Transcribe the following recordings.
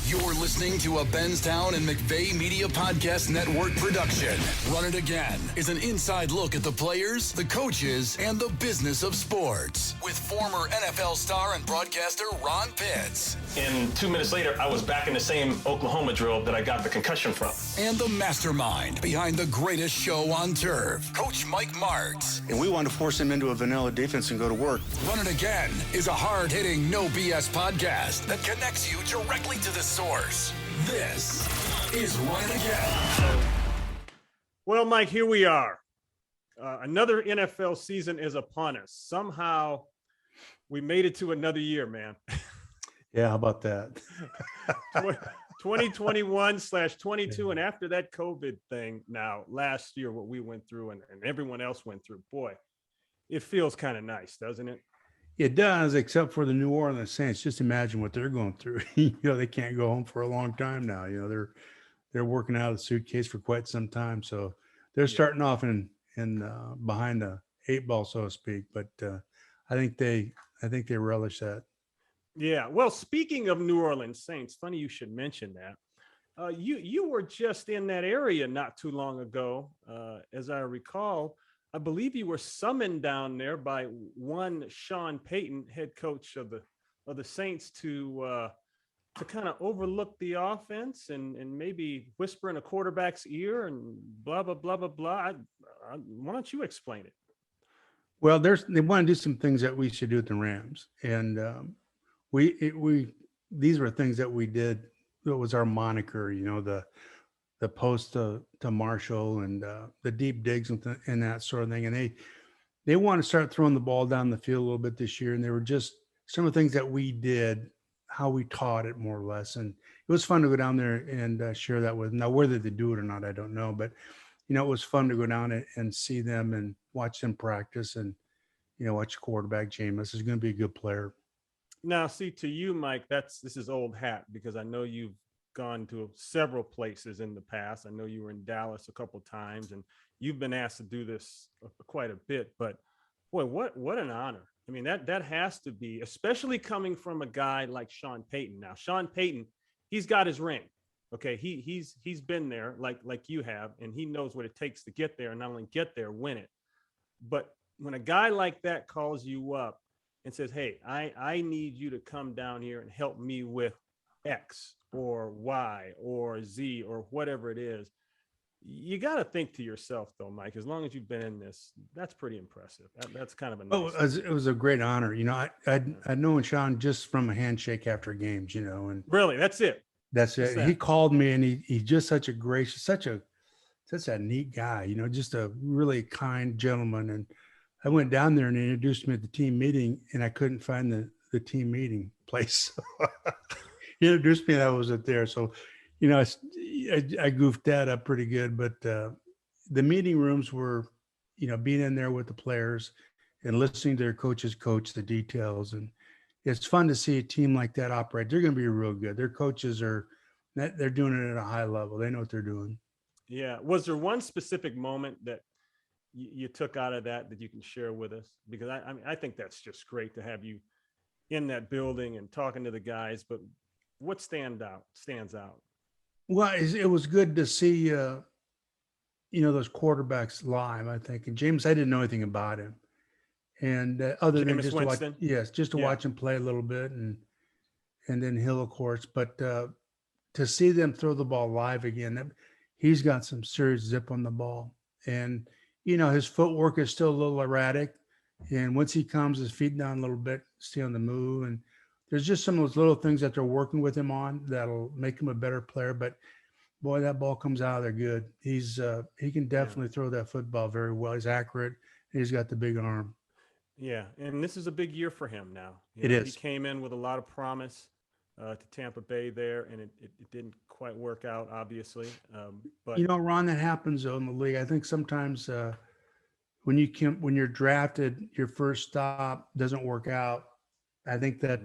You're listening to a Benstown and McVeigh Media Podcast Network production. Run It Again is an inside look at the players, the coaches, and the business of sports with former NFL star and broadcaster Ron Pitts. And 2 minutes later, I was back in the same Oklahoma drill that I got the concussion from. And the mastermind behind the greatest show on turf, Coach Mike Martz. And we want to force him into a vanilla defense and go to work. Run It Again is a hard-hitting, no BS podcast that connects you directly to the source. This is Run It Again. Well, Mike, here we are. Another NFL season is upon us. Somehow we made it to another year, man. Yeah, how about that? 2021/22. And after that COVID thing now, last year, what we went through and everyone else went through, boy, it feels kind of nice, doesn't it? It does, except for the New Orleans Saints. Just imagine what they're going through. They can't go home for a long time now. They're working out of the suitcase for quite some time. So they're starting off in behind the eight ball, so to speak. But I think they relish that. Yeah. Well, speaking of New Orleans Saints, funny you should mention that. You were just in that area not too long ago, as I recall. I believe you were summoned down there by one Sean Payton, head coach of the Saints, to kind of overlook the offense and maybe whisper in a quarterback's ear and blah blah blah blah blah. Why don't you explain it? Well, they want to do some things that we should do with the Rams, and these were things that we did. It was our moniker, the post to Marshall and the deep digs and that sort of thing. And they want to start throwing the ball down the field a little bit this year. And they were just some of the things that we did, how we taught it more or less. And it was fun to go down there and share that with them. Now, whether they do it or not, I don't know. But, it was fun to go down and see them and watch them practice and, watch quarterback Jameis is going to be a good player. Now, see, to you, Mike, this is old hat because I know you've gone to several places in the past. I know you were in Dallas a couple of times and you've been asked to do this quite a bit, but boy, what an honor. I mean, that has to be, especially coming from a guy like Sean Payton. Now, Sean Payton, he's got his ring. Okay. He's been there like you have, and he knows what it takes to get there and not only get there, win it. But when a guy like that calls you up and says, hey, I need you to come down here and help me with X or Y or Z or whatever it is, you got to think to yourself, though, Mike, as long as you've been in this, that's pretty impressive. That's kind of a nice. It was a great honor. I'd known Sean just from a handshake after games, and really, that's it. That's it. He called me and he's just such a gracious, such a neat guy, just a really kind gentleman. And I went down there and he introduced me at the team meeting and I couldn't find the team meeting place. He introduced me and I wasn't there. So, I goofed that up pretty good, but the meeting rooms were, being in there with the players and listening to their coaches coach the details. And it's fun to see a team like that operate. They're going to be real good. Their coaches they're doing it at a high level. They know what they're doing. Yeah. Was there one specific moment that you took out of that you can share with us? Because I think that's just great to have you in that building and talking to the guys, but what stands out? Well, it was good to see, those quarterbacks live, I think. And James, I didn't know anything about him. And other than just Winston? To watch him play a little bit and then Hill, of course. But to see them throw the ball live again, he's got some serious zip on the ball. And, his footwork is still a little erratic. And once he calms his feet down a little bit, stay on the move. And there's just some of those little things that they're working with him on that'll make him a better player. But boy, that ball comes out of there good. He can definitely throw that football very well. He's accurate. And he's got the big arm. Yeah. And this is a big year for him now. It is. He came in with a lot of promise to Tampa Bay there, and it didn't quite work out, obviously. But Ron, that happens though in the league. I think sometimes when you're drafted, your first stop doesn't work out. I think that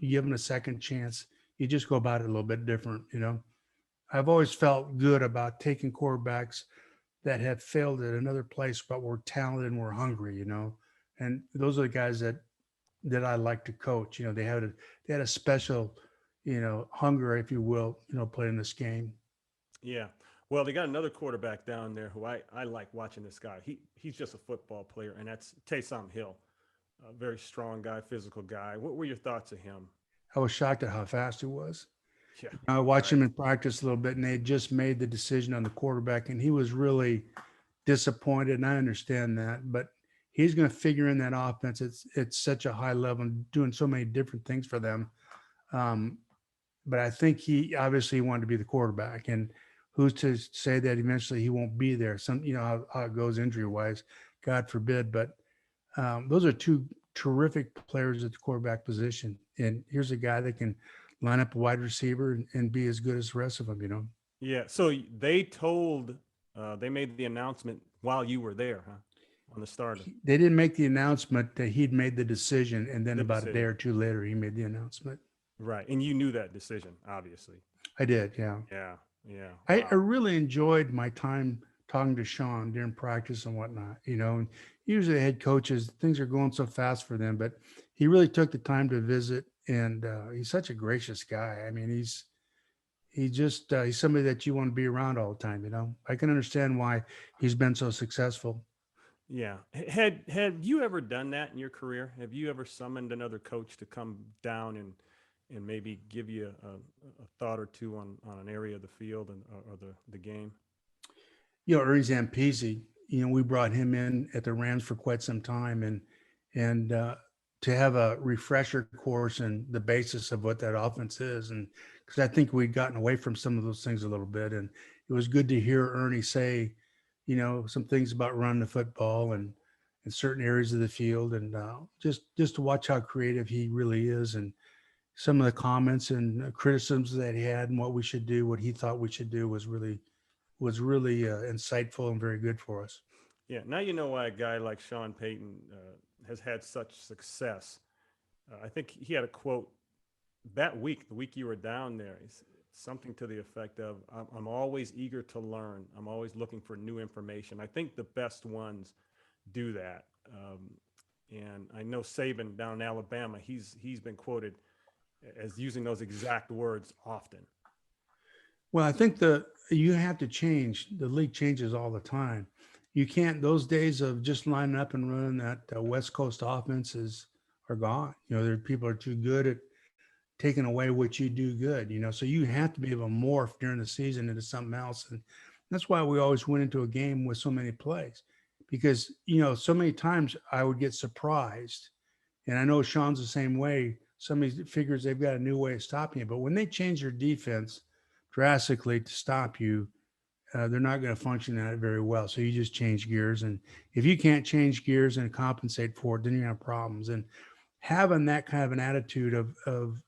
you give them a second chance. You just go about it a little bit different, I've always felt good about taking quarterbacks that had failed at another place, but were talented and were hungry, And those are the guys that I like to coach. They had a special, hunger, if you will, playing this game. Yeah. Well, they got another quarterback down there who I like watching this guy. He's just a football player, and that's Taysom Hill, a very strong guy, physical guy. What were your thoughts of him? I was shocked at how fast he was. Yeah. I watched him in practice a little bit, and they had just made the decision on the quarterback, and he was really disappointed, and I understand that, but he's going to figure in that offense. It's such a high level and doing so many different things for them. But I think he obviously wanted to be the quarterback, and who's to say that eventually he won't be there? Some, how it goes injury wise, God forbid. But those are two terrific players at the quarterback position. And here's a guy that can line up a wide receiver and be as good as the rest of them, Yeah. So they made the announcement while you were there, huh? On the starter. They didn't make the announcement that he'd made the decision. And then about decision. a day or two later, he made the announcement. Right. And you knew that decision, obviously. I did. Yeah. Yeah. Yeah. I Wow. really enjoyed my time talking to Sean during practice and whatnot, and usually the head coaches, things are going so fast for them, but he really took the time to visit, and he's such a gracious guy. I mean, he's somebody that you want to be around all the time. I can understand why he's been so successful. Yeah. Had you ever done that in your career? Have you ever summoned another coach to come down and maybe give you a thought or two on an area of the field or the game? Ernie Zampese, we brought him in at the Rams for quite some time, and to have a refresher course and the basis of what that offense is. And because I think we'd gotten away from some of those things a little bit. And it was good to hear Ernie say, some things about running the football and in certain areas of the field. And just to watch how creative he really is. And some of the comments and criticisms that he had and what we should do, what he thought we should do was really insightful and very good for us. Yeah. Now you know why a guy like Sean Payton has had such success. I think he had a quote that week, the week you were down there, something to the effect of, I'm always eager to learn. I'm always looking for new information. I think the best ones do that. And I know Saban down in Alabama, he's been quoted as using those exact words often. Well, I think you have to change. The league changes all the time. You can't, those days of just lining up and running that West Coast offenses are gone. There people are too good at taking away what you do good, so you have to be able to morph during the season into something else. And that's why we always went into a game with so many plays, because, so many times I would get surprised. And I know Sean's the same way. Somebody figures they've got a new way of stopping you, but when they change their defense drastically to stop you, they're not going to function at it very well. So you just change gears. And if you can't change gears and compensate for it, then you have problems. And having that kind of an attitude of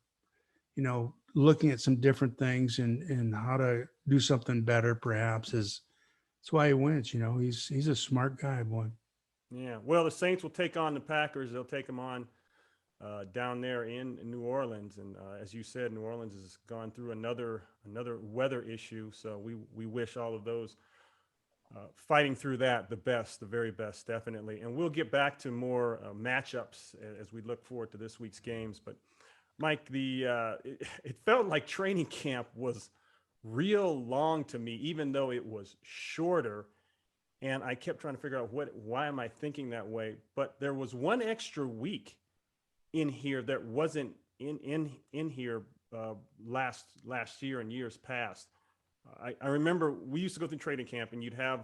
looking at some different things and how to do something better, perhaps, that's why he wins. He's a smart guy, boy. Yeah. Well, the Saints will take on the Packers. They'll take them on down there in New Orleans. And as you said, New Orleans has gone through another weather issue. So we wish all of those fighting through that the very best, definitely. And we'll get back to more matchups as we look forward to this week's games. But Mike, it felt like training camp was real long to me, even though it was shorter. And I kept trying to figure out why am I thinking that way? But there was one extra week in here that wasn't in here last year and years past. I remember we used to go through training camp, and you'd have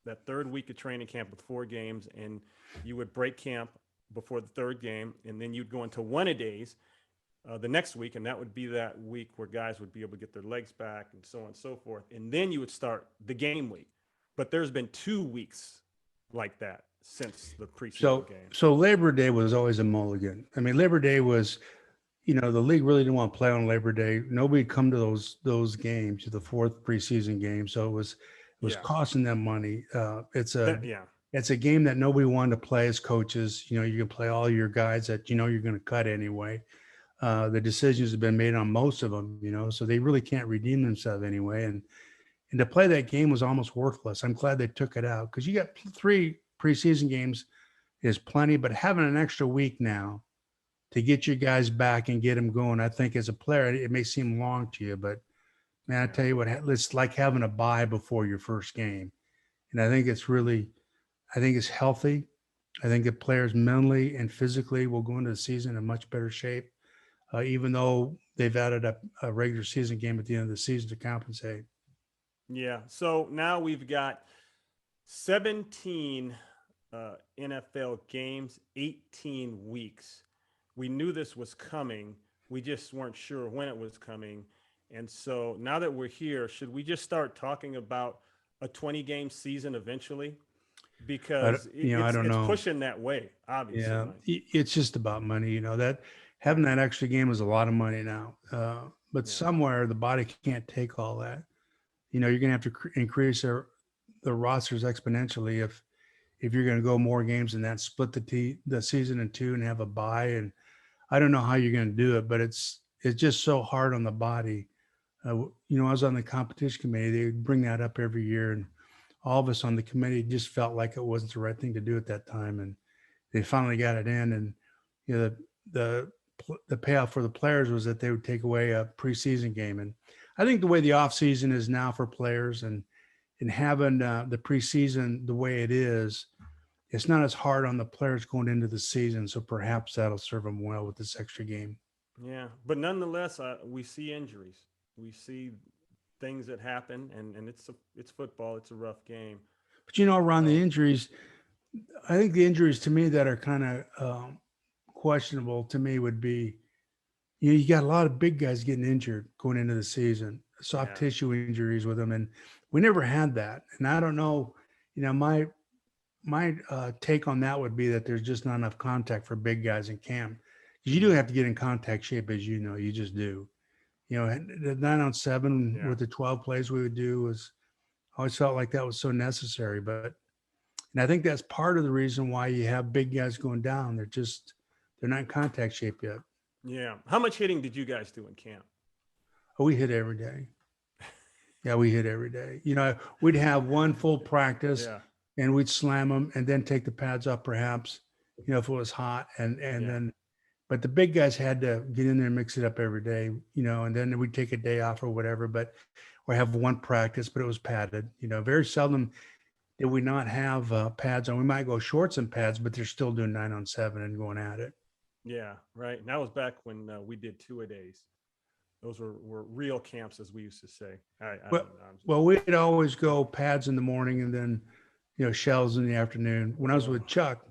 that third week of training camp with 4 games, and you would break camp before the third game, and then you'd go into 1-a-days the next week, and that would be that week where guys would be able to get their legs back and so on and so forth, and then you would start the game week. But there's been 2 weeks like that since the preseason game. So Labor Day was always a mulligan. I mean, Labor Day was, the league really didn't want to play on Labor Day. Nobody come to those games, to the 4th preseason game. So it was costing them money. It's a game that nobody wanted to play as coaches. You can play all your guys that you're going to cut anyway. The decisions have been made on most of them, so they really can't redeem themselves anyway. And to play that game was almost worthless. I'm glad they took it out, because you got 3 preseason games is plenty, but having an extra week now to get your guys back and get them going. I think as a player, it may seem long to you, but man, I tell you what, it's like having a bye before your first game. And I think it's healthy. I think the players mentally and physically will go into the season in much better shape, even though they've added a regular season game at the end of the season to compensate. Yeah. So now we've got 17 NFL games, 18 weeks. We knew this was coming. We just weren't sure when it was coming. And so now that we're here, should we just start talking about a 20-game season eventually? Because I don't know. It's pushing that way, obviously. Yeah, Mike. it's just about money. That having that extra game is a lot of money now. But somewhere the body can't take all that. You're going to have to increase the rosters exponentially if you're going to go more games than that, split the season in two and have a bye. And I don't know how you're going to do it, but it's just so hard on the body. I was on the competition committee. They would bring that up every year, and all of us on the committee just felt like it wasn't the right thing to do at that time. And they finally got it in. And the payoff for the players was that they would take away a preseason game. And I think the way the off season is now for players and having the preseason the way it is, it's not as hard on the players going into the season. So perhaps that'll serve them well with this extra game. Yeah. But nonetheless, we see injuries. We see things that happen, and it's football. It's a rough game. But around the injuries, I think the injuries to me that are kind of questionable to me would be, you got a lot of big guys getting injured going into the season, soft tissue injuries with them, and we never had that. And I don't know, my take on that would be that there's just not enough contact for big guys in camp, because you do have to get in contact shape, as you just do. The 9-on-7 with the 12 plays we would do was always felt like that was so necessary. And I think that's part of the reason why you have big guys going down. They're not in contact shape yet. Yeah. How much hitting did you guys do in camp? Oh, we hit every day. Yeah, we hit every day. We'd have one full practice and we'd slam them and then take the pads off perhaps, if it was hot and then, but the big guys had to get in there and mix it up every day, and then we'd take a day off or whatever, or have one practice, but it was padded. Very seldom did we not have pads on. We might go shorts and pads, but they're still doing 9-on-7 and going at it. Yeah, right. And that was back when we did 2-a-days. Those were real camps, as we used to say. Well, we'd always go pads in the morning and then, shells in the afternoon. When I was with Chuck.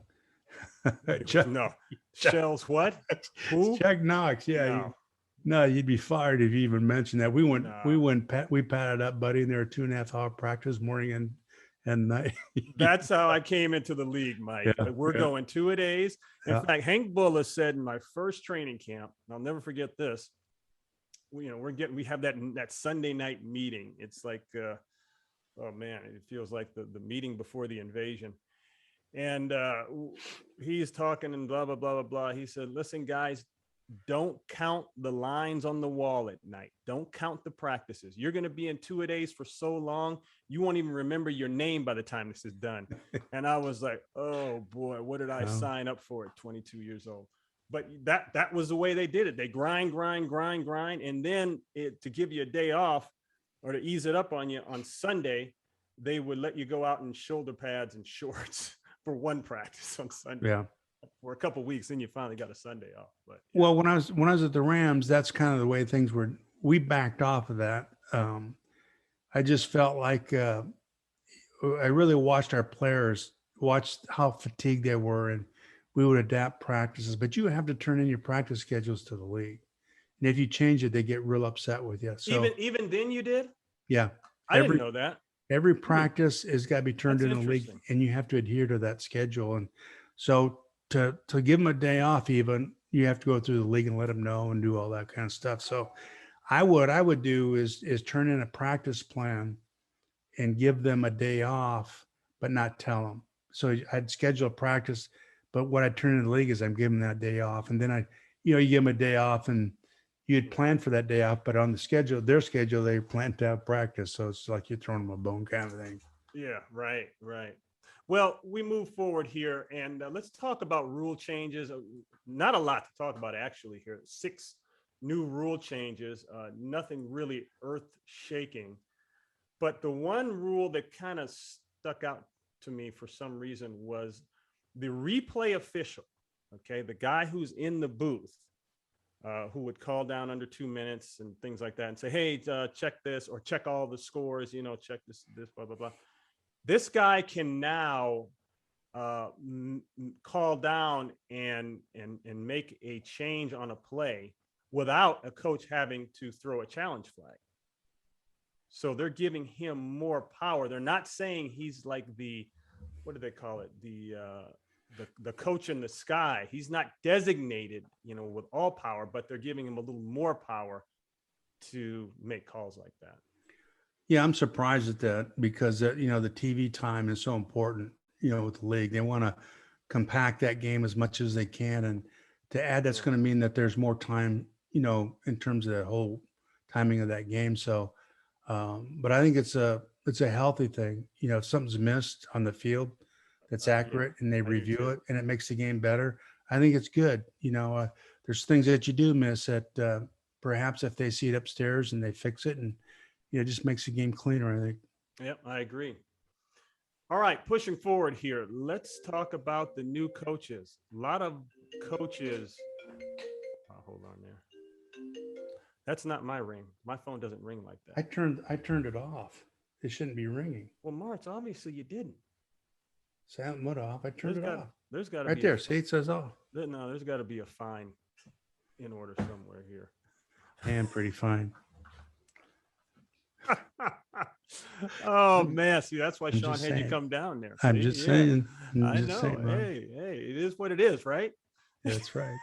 No. Shells what? Who? Chuck Knox. Yeah. No, you'd be fired if you even mentioned that. We padded up, buddy, and there were 2.5-hour practice morning and night. That's how I came into the league, Mike. We're going 2-a-days. In fact, Hank Bullis said in my first training camp, and I'll never forget this, we have that Sunday night meeting. It's like, oh man, it feels like the meeting before the invasion. And he's talking and blah, blah, blah, blah, blah. He said, listen, guys, don't count the lines on the wall at night. Don't count the practices. You're going to be in 2-a-days for so long, you won't even remember your name by the time this is done. And I was like, oh boy, what did I sign up for at 22 years old? But that was the way they did it. They grind. And then to give you a day off or to ease it up on you on Sunday, they would let you go out in shoulder pads and shorts for one practice on Sunday. Yeah. For a couple of weeks, then you finally got a Sunday off. But well, when I was at the Rams, that's kind of the way things were. We backed off of that. I just felt like I really watched our players, watched how fatigued they were, and we would adapt practices. But you have to turn in your practice schedules to the league, and if you change it, they get real upset with you. So even then, you did? Yeah, I didn't know that. Every practice has got to be turned in the league, and you have to adhere to that schedule. And so to give them a day off, even you have to go through the league and let them know and do all that kind of stuff. So I would do is turn in a practice plan and give them a day off, but not tell them. So I'd schedule a practice, but what I turn in the league is I'm giving them that day off. And then you give them a day off and you'd plan for that day off, but on their schedule, they plan to have practice. So it's like you're throwing them a bone kind of thing. Yeah, right. Well, we move forward here, and let's talk about rule changes. Not a lot to talk about actually here. 6 new rule changes, nothing really earth-shaking. But the one rule that kind of stuck out to me for some reason was the replay official. Okay, the guy who's in the booth, who would call down under 2 minutes and things like that, and say, "Hey, check this," or check all the scores. Check this, blah blah blah. This guy can now call down and make a change on a play without a coach having to throw a challenge flag. So they're giving him more power. They're not saying he's like what do they call it? The coach in the sky. He's not designated, with all power, but they're giving him a little more power to make calls like that. Yeah, I'm surprised at that because the TV time is so important. With the league, they want to compact that game as much as they can, and to add, that's going to mean that there's more time, in terms of the whole timing of that game. So, but I think it's a healthy thing. If something's missed on the field that's accurate and they review it and it makes the game better, I think it's good. There's things that you do miss that perhaps if they see it upstairs and they fix it, and it just makes the game cleaner, I think. Yep, I agree. All right, pushing forward here, let's talk about the new coaches. A lot of coaches. Oh, hold on there. That's not my ring. My phone doesn't ring like that. I turned it off. It shouldn't be ringing. Well, Martz, obviously you didn't. Sound what off? I turned it off. There's got to right be there. See, it says off. No, there's got to be a fine in order somewhere here. I am pretty fine. Oh man, see, that's why I'm Sean had saying. you come down there. I'm See? just Yeah. saying. I know. Hey, it is what it is, right? That's right.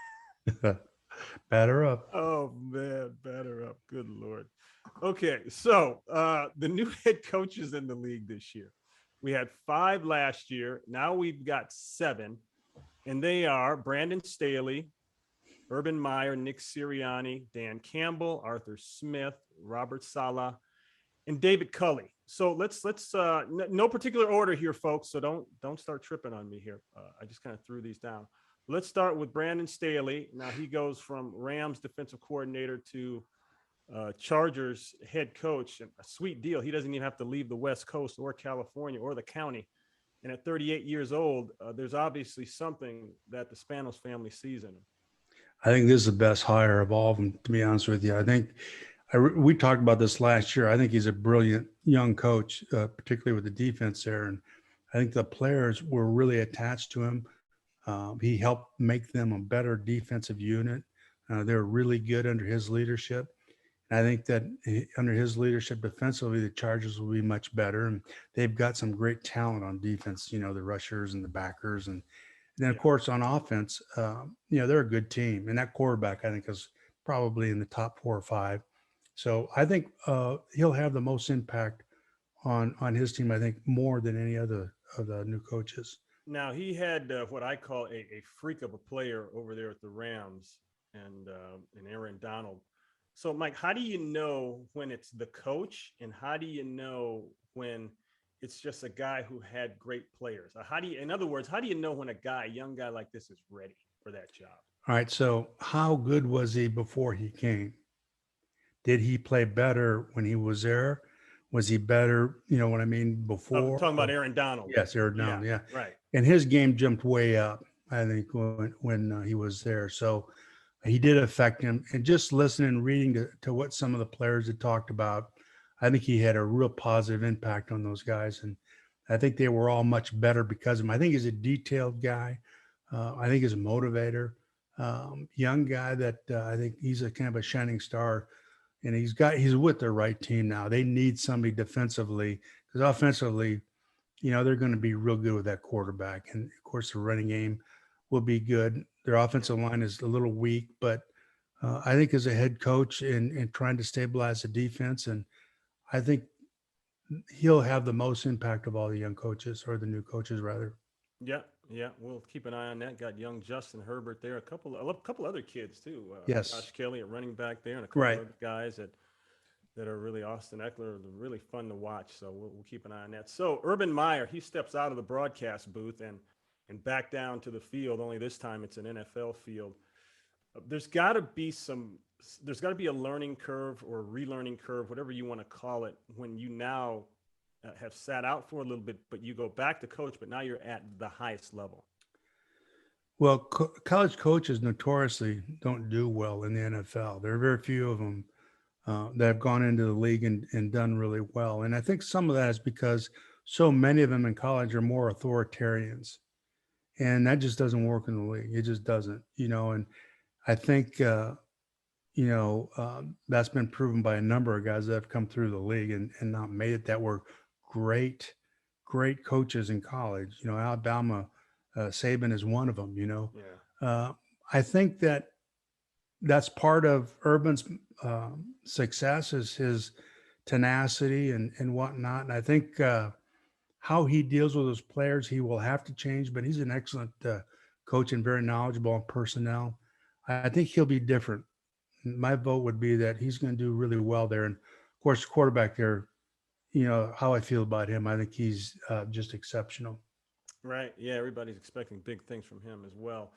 Batter up. Oh man, batter up. Good Lord. Okay, so the new head coaches in the league this year. We had 5 last year. Now we've got 7, and they are Brandon Staley, Urban Meyer, Nick Sirianni, Dan Campbell, Arthur Smith, Robert Saleh, and David Culley. So let's no particular order here, folks. So don't start tripping on me here. I just kind of threw these down. Let's start with Brandon Staley. Now he goes from Rams defensive coordinator to Chargers head coach. And a sweet deal. He doesn't even have to leave the West Coast or California or the county. And at 38 years old, there's obviously something that the Spanos family sees in him. I think this is the best hire of all of them, to be honest with you. I think we talked about this last year. I think he's a brilliant young coach, particularly with the defense there. And I think the players were really attached to him. He helped make them a better defensive unit. They were really good under his leadership. And I think that under his leadership defensively, the Chargers will be much better. And they've got some great talent on defense, the rushers and the backers. And then, of course, on offense, they're a good team. And that quarterback, I think, is probably in the top 4 or 5. So I think he'll have the most impact on his team, I think, more than any other of the new coaches. Now, he had what I call a freak of a player over there at the Rams and Aaron Donald. So, Mike, how do you know when it's the coach, and how do you know when it's just a guy who had great players? In other words, how do you know when a young guy like this is ready for that job? All right. So how good was he before he came? Did he play better when he was there? Was he better, what I mean, before? I'm talking about Aaron Donald. Yes, Aaron Donald, yeah. Right. And his game jumped way up, I think, when he was there. So he did affect him. And just listening and reading to what some of the players had talked about, I think he had a real positive impact on those guys. And I think they were all much better because of him. I think he's a detailed guy. I think he's a motivator, young guy that I think he's a kind of a shining star. And he's with the right team now. They need somebody defensively because offensively, they're going to be real good with that quarterback. And of course, the running game will be good. Their offensive line is a little weak, but I think as a head coach and trying to stabilize the defense, and I think he'll have the most impact of all the young coaches, or the new coaches rather. Yeah. We'll keep an eye on that. Got young Justin Herbert there, a couple other kids too. Yes. Josh Kelly at running back there, and a couple other guys at that are really Austin Eckler, they're really fun to watch. So we'll keep an eye on that. So Urban Meyer, he steps out of the broadcast booth and back down to the field. Only this time it's an NFL field. There's got to be a learning curve or relearning curve, whatever you want to call it, when you now have sat out for a little bit, but you go back to coach, but now you're at the highest level. Well, college coaches notoriously don't do well in the NFL. There are very few of them that have gone into the league and done really well. And I think some of that is because so many of them in college are more authoritarians. And that just doesn't work in the league. It just doesn't, and I think, that's been proven by a number of guys that have come through the league and not made it, that were great coaches in college. Alabama, Saban is one of them, Yeah. I think that's part of Urban's success is his tenacity and whatnot. And I think how he deals with those players, he will have to change, but he's an excellent coach and very knowledgeable on personnel. I think he'll be different. My vote would be that he's going to do really well there. And of course, quarterback there, how I feel about him, I think he's just exceptional. Right. Yeah. Everybody's expecting big things from him as well.